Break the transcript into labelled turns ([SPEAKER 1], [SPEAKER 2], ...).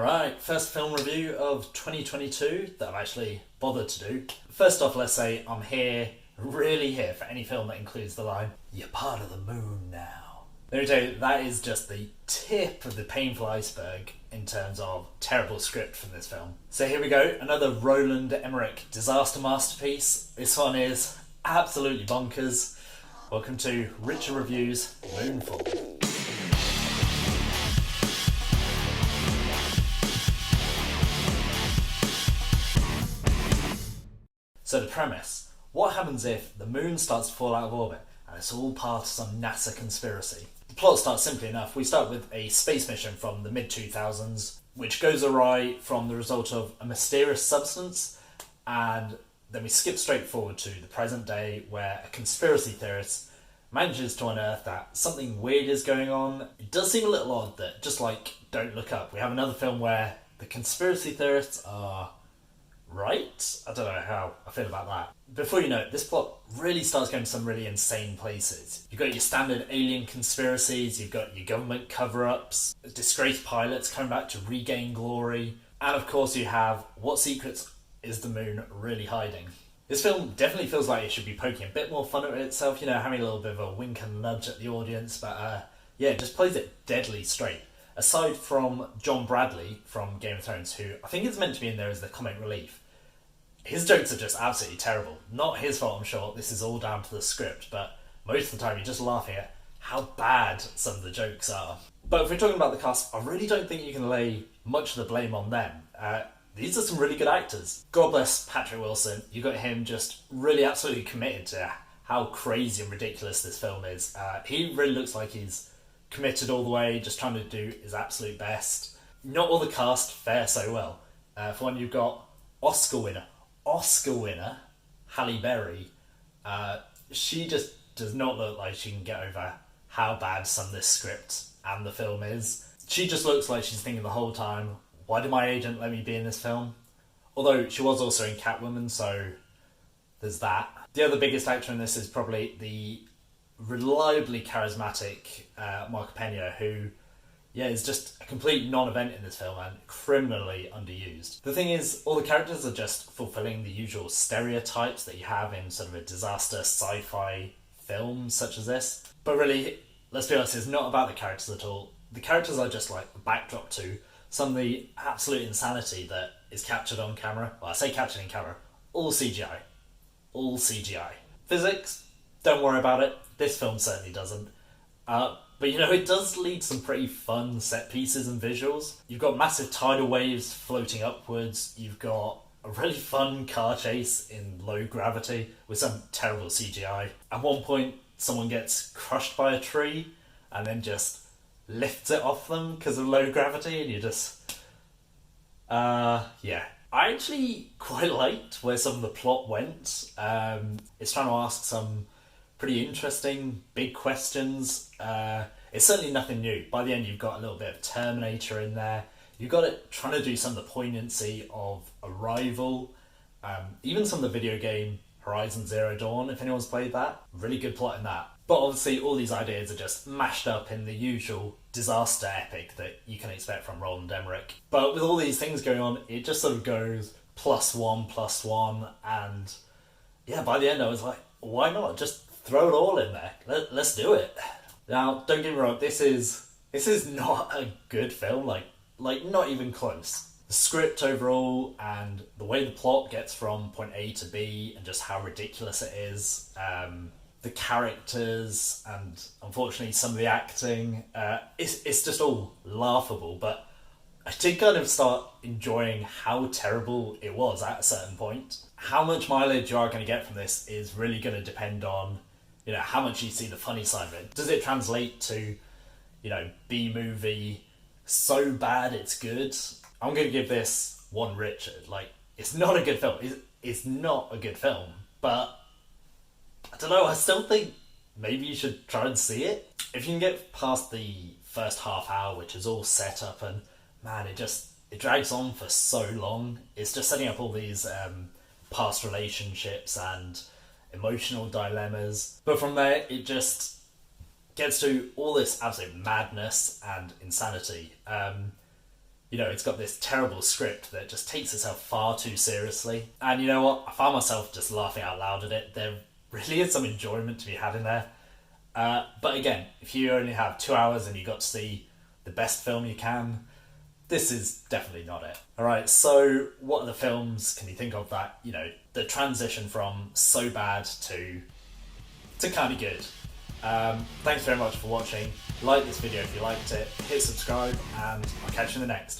[SPEAKER 1] Right, first film review of 2022 that I've actually bothered to do. First off, let's say I'm really here for any film that includes the line, "You're part of the moon now." Let me tell you, that is just the tip of the painful iceberg in terms of terrible script from this film. So here we go, another Roland Emmerich disaster masterpiece. This one is absolutely bonkers. Welcome to Richard Reviews Moonfall. So the premise, what happens if the moon starts to fall out of orbit and it's all part of some NASA conspiracy? The plot starts simply enough. We start with a space mission from the mid-2000s, which goes awry from the result of a mysterious substance, and then we skip straight forward to the present day where a conspiracy theorist manages to unearth that something weird is going on. It does seem a little odd that, just like Don't Look Up, we have another film where the conspiracy theorists are right? I don't know how I feel about that. Before you know it, this plot really starts going to some really insane places. You've got your standard alien conspiracies, you've got your government cover-ups, disgraced pilots coming back to regain glory, and of course you have what secrets is the moon really hiding. This film definitely feels like it should be poking a bit more fun at itself, having a little bit of a wink and nudge at the audience, but it just plays it deadly straight. Aside from John Bradley from Game of Thrones, who I think is meant to be in there as the comic relief, his jokes are just absolutely terrible. Not his fault, I'm sure. This is all down to the script, but most of the time you're just laughing at how bad some of the jokes are. But if we're talking about the cast, I really don't think you can lay much of the blame on them. These are some really good actors. God bless Patrick Wilson. You got him just really absolutely committed to how crazy and ridiculous this film is. He really looks like he's committed all the way, just trying to do his absolute best. Not all the cast fare so well. For one, you've got Oscar winner, Halle Berry. She just does not look like she can get over how bad some of this script and the film is. She just looks like she's thinking the whole time, why did my agent let me be in this film? Although she was also in Catwoman, so there's that. The other biggest actor in this is probably the reliably charismatic Marco Pena, who is just a complete non-event in this film and criminally underused. The thing is, all the characters are just fulfilling the usual stereotypes that you have in sort of a disaster sci-fi film such as this. But really, let's be honest, it's not about the characters at all. The characters are just like a backdrop to some of the absolute insanity that is captured on camera. Well, I say captured in camera, all CGI. All CGI. Physics, don't worry about it. This film certainly doesn't. But it does lead some pretty fun set pieces and visuals. You've got massive tidal waves floating upwards. You've got a really fun car chase in low gravity with some terrible CGI. At one point, someone gets crushed by a tree and then just lifts it off them because of low gravity, and you just... I actually quite liked where some of the plot went. It's trying to ask some pretty interesting, big questions. It's certainly nothing new. By the end, you've got a little bit of Terminator in there. You've got it trying to do some of the poignancy of Arrival. Even some of the video game Horizon Zero Dawn, if anyone's played that. Really good plot in that. But obviously, all these ideas are just mashed up in the usual disaster epic that you can expect from Roland Emmerich. But with all these things going on, it just sort of goes +1, and by the end I was like, why not? Just throw it all in there. Let's do it. Now, don't get me wrong, this is not a good film, like not even close. The script overall and the way the plot gets from point A to B and just how ridiculous it is, the characters and unfortunately some of the acting, it's just all laughable, but I did kind of start enjoying how terrible it was at a certain point. How much mileage you are going to get from this is really going to depend on how much you see the funny side of it. Does it translate to, B-movie, so bad it's good? I'm going to give this one Richard. It's not a good film. It's not a good film, but I don't know, I still think maybe you should try and see it. If you can get past the first half hour, which is all set up, and man, it drags on for so long. It's just setting up all these past relationships and emotional dilemmas. But from there, it just gets to all this absolute madness and insanity. You know, it's got this terrible script that just takes itself far too seriously. And you know what? I found myself just laughing out loud at it. There really is some enjoyment to be had in there. But again, if you only have 2 hours and you got to see the best film you can, this is definitely not it. Alright, so what other films can you think of that, you know, the transition from so bad to kind of good? Thanks very much for watching. Like this video if you liked it, hit subscribe, and I'll catch you in the next.